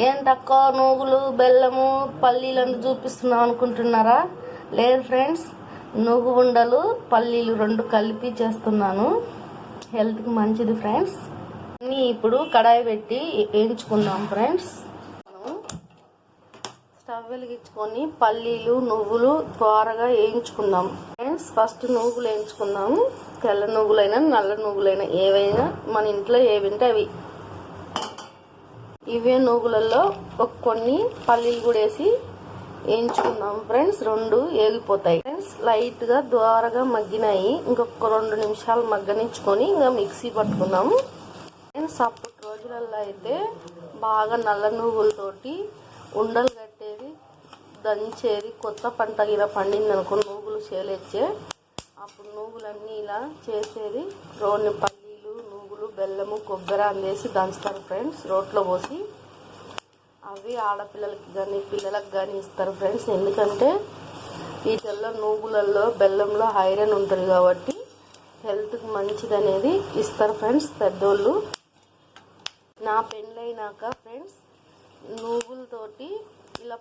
ఏంటక్క నువ్వులు బెల్లము పల్లీలు అంతా చూపిస్తున్నావు అనుకుంటున్నారా? లేదు ఫ్రెండ్స్, నువ్వు ఉండలు పల్లీలు రెండు కలిపి చేస్తున్నాను. హెల్త్కి మంచిది ఫ్రెండ్స్. ఇప్పుడు కడాయి పెట్టి వేయించుకుందాం ఫ్రెండ్స్. స్టవ్ వెలిగించుకొని పల్లీలు నువ్వులు త్వరగా వేయించుకుందాం ఫ్రెండ్స్. ఫస్ట్ నువ్వులు వేయించుకుందాం. తెల్ల నువ్వులైనా నల్ల నువ్వులైనా ఏవైనా మన ఇంట్లో ఏవింటే అవి. ఇవే నువ్వులలో కొన్ని పల్లీలు కూడా వేసి వేయించుకుందాం ఫ్రెండ్స్. రెండు వేగిపోతాయి ఫ్రెండ్స్. లైట్గా ద్వారగా మగ్గినాయి. ఇంకొక 2 నిమిషాలు మగ్గనించుకొని ఇంకా మిక్సీ పట్టుకుందాం ఫ్రెండ్స్. అప్పటి రోజులలో అయితే బాగా నల్ల నువ్వులతోటి ఉండలు కట్టేది, దంచేది. కొత్త పంట ఇలా పండింది అనుకో నువ్వులు చేలేచ్చే, అప్పుడు నువ్వులన్నీ ఇలా చేసేది. రోడ్ని పల్లీలు నువ్వులు బెల్లము కొబ్బరి అందేసి దంచుతారు ఫ్రెండ్స్ రోట్లో పోసి. అవి ఆడపిల్లలకి కానీ పిల్లలకు కానీ ఇస్తారు ఫ్రెండ్స్. ఎందుకంటే వీటిల్లో నువ్వులలో బెల్లంలో ఐరన్ ఉంటుంది కాబట్టి హెల్త్కి మంచిది అనేది ఇస్తారు ఫ్రెండ్స్ పెద్దోళ్ళు. నా పెళ్ళైనాక ఫ్రెండ్స్ నువ్వులతోటి ఇలా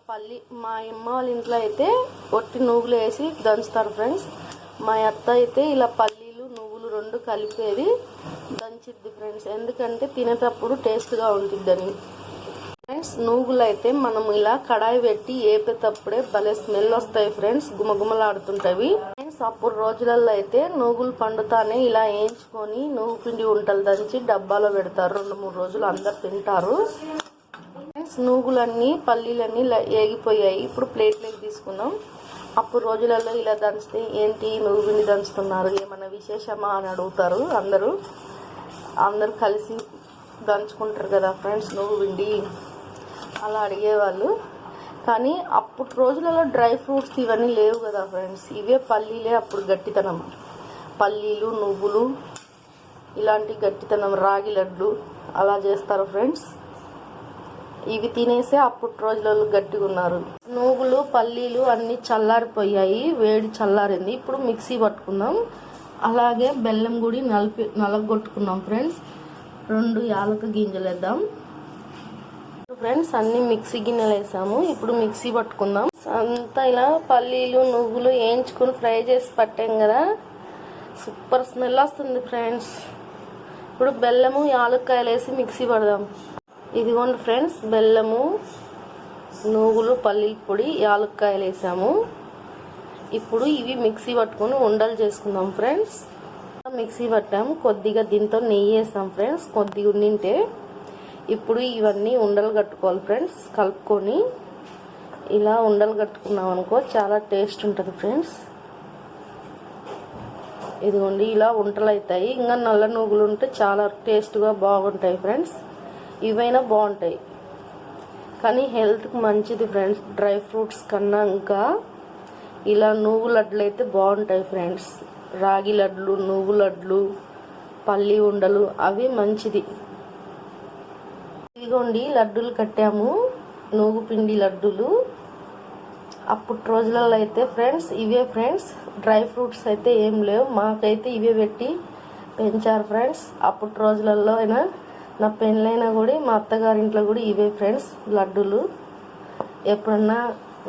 మా అమ్మ వాళ్ళ ఇంట్లో అయితే ఒట్టి నువ్వులు వేసి దంచుతారు ఫ్రెండ్స్. మా అత్త అయితే ఇలా పల్లీలు నువ్వులు రెండు కలిపేది దంచిద్ది ఫ్రెండ్స్. ఎందుకంటే తినేటప్పుడు టేస్ట్గా ఉంటుందని ఫ్రెండ్స్. నువ్వులు అయితే మనం ఇలా కడాయి పెట్టి వేపేటప్పుడే భలే స్మెల్ వస్తాయి ఫ్రెండ్స్, గుమగుమలాడుతుంటవి ఫ్రెండ్స్. అప్పుడు రోజులలో అయితే నువ్వులు పండుతానే ఇలా వేయించుకొని నువ్వు పిండి ఉంటలు దంచి డబ్బాలో పెడతారు. 2-3 రోజులు అందరు తింటారు ఫ్రెండ్స్. నువ్వులన్నీ పల్లీలన్నీ వేగిపోయాయి. ఇప్పుడు ప్లేట్లోకి తీసుకుందాం. అప్పుడు రోజులలో ఇలా దంచితే ఏంటి నువ్వు పిండి దంచుతున్నారు ఏమన్నా విశేషమా అని అడుగుతారు. అందరూ కలిసి దంచుకుంటారు కదా ఫ్రెండ్స్ నువ్వు పిండి, అలా అడిగేవాళ్ళు. కానీ అప్పుడు రోజులలో డ్రై ఫ్రూట్స్ ఇవన్నీ లేవు కదా ఫ్రెండ్స్. ఇవే పల్లీలే అప్పుడు గట్టితనం. పల్లీలు నువ్వులు ఇలాంటి గట్టితనం, రాగి లడ్లు అలా చేస్తారు ఫ్రెండ్స్. ఇవి తినేసే అప్పుడు రోజులలో గట్టిగా ఉన్నారు. నువ్వులు పల్లీలు అన్నీ చల్లారిపోయాయి, వేడి చల్లారింది. ఇప్పుడు మిక్సీ పట్టుకుందాం. అలాగే బెల్లం గుడి నలగొట్టుకున్నాం ఫ్రెండ్స్. 2 యాలక గింజలు వేద్దాం ఫ్రెండ్స్. అన్ని మిక్సీ గిన్నెలు వేసాము. ఇప్పుడు మిక్సీ పట్టుకుందాం. అంతా ఇలా పల్లీలు నువ్వులు వేయించుకుని ఫ్రై చేసి పట్టాం కదా, సూపర్ స్మెల్ వస్తుంది ఫ్రెండ్స్. ఇప్పుడు బెల్లము యాలక్కాయలు వేసి మిక్సీ పడదాం. ఇదిగోండి ఫ్రెండ్స్, బెల్లము నువ్వులు పల్లీల పొడి యాలక్కాయలు వేసాము. ఇప్పుడు ఇవి మిక్సీ పట్టుకొని ఉండలు చేసుకుందాం ఫ్రెండ్స్. మిక్సీ పట్టాము. కొద్దిగా దీంతో నెయ్యి వేసాం ఫ్రెండ్స్, కొద్దిగా ఉండింటే. ఇప్పుడు ఇవన్నీ ఉండలు కట్టుకోవాలి ఫ్రెండ్స్. కలుపుకొని ఇలా ఉండలు కట్టుకున్నాం అనుకో చాలా టేస్ట్ ఉంటుంది ఫ్రెండ్స్. ఇదిగోండి ఇలా ఉంటలు అవుతాయి. ఇంకా నల్ల నువ్వులు ఉంటే చాలా టేస్ట్గా బాగుంటాయి ఫ్రెండ్స్. ఇవైనా బాగుంటాయి కానీ హెల్త్కి మంచిది ఫ్రెండ్స్. డ్రై ఫ్రూట్స్ కన్నా ఇంకా ఇలా నువ్వు లడ్లు అయితే బాగుంటాయి ఫ్రెండ్స్. రాగి లడ్లు నువ్వు లడ్లు పల్లి ఉండలు అవి మంచిది. ఇదిగోండి లడ్డూలు కట్టాము, నువ్వు పిండి లడ్డూలు. అప్పుడు రోజులలో అయితే ఫ్రెండ్స్ ఇవే ఫ్రెండ్స్. డ్రై ఫ్రూట్స్ అయితే ఏం లేవు, మాకైతే ఇవే పెట్టి పెంచారు ఫ్రెండ్స్. అప్పుడు రోజులలో అయినా నా పెళ్ళైనా కూడా మా అత్తగారింట్లో కూడా ఇవే ఫ్రెండ్స్ లడ్డూలు. ఎప్పుడన్నా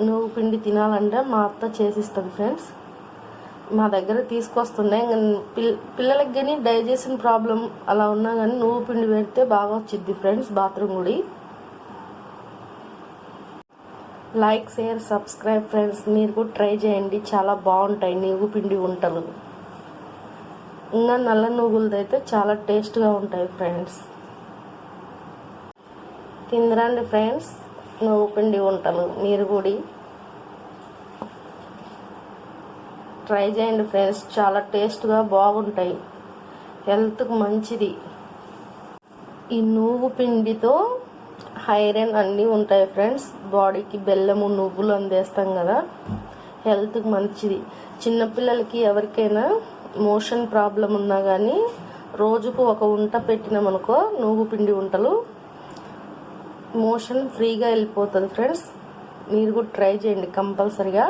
నువ్వు పిండి తినాలంటే మా అత్త చేసిస్తుంది ఫ్రెండ్స్. మా దగ్గర తీసుకొస్తున్నాయి. పిల్లలకి కానీ డైజెషన్ ప్రాబ్లం అలా ఉన్నా కానీ నువ్వు పిండి పెడితే బాగా వచ్చింది ఫ్రెండ్స్. బాత్రూమ్ కూడా లైక్ షేర్ సబ్స్క్రైబ్ ఫ్రెండ్స్. మీరు కూడా ట్రై చేయండి, చాలా బాగుంటాయి నువ్వు పిండి వంటలు. ఇంకా నల్ల నువ్వులది అయితే చాలా టేస్ట్గా ఉంటాయి ఫ్రెండ్స్. తిందరండి ఫ్రెండ్స్ నువ్వు పిండి వంటలు. మీరు కూడా ట్రై చేయండి ఫ్రెండ్స్, చాలా టేస్ట్గా బాగుంటాయి, హెల్త్కి మంచిది. ఈ నువ్వు పిండితో ఐరన్ అన్నీ ఉంటాయి ఫ్రెండ్స్. బాడీకి బెల్లము నువ్వులు అందేస్తాం కదా, హెల్త్కి మంచిది. చిన్నపిల్లలకి ఎవరికైనా మోషన్ ప్రాబ్లం ఉన్నా కానీ రోజుకు ఒక ఉంట పెట్టినామనుకో నువ్వు పిండి వంటలు, మోషన్ ఫ్రీగా వెళ్ళిపోతుంది ఫ్రెండ్స్. మీరు కూడా ట్రై చేయండి కంపల్సరిగా.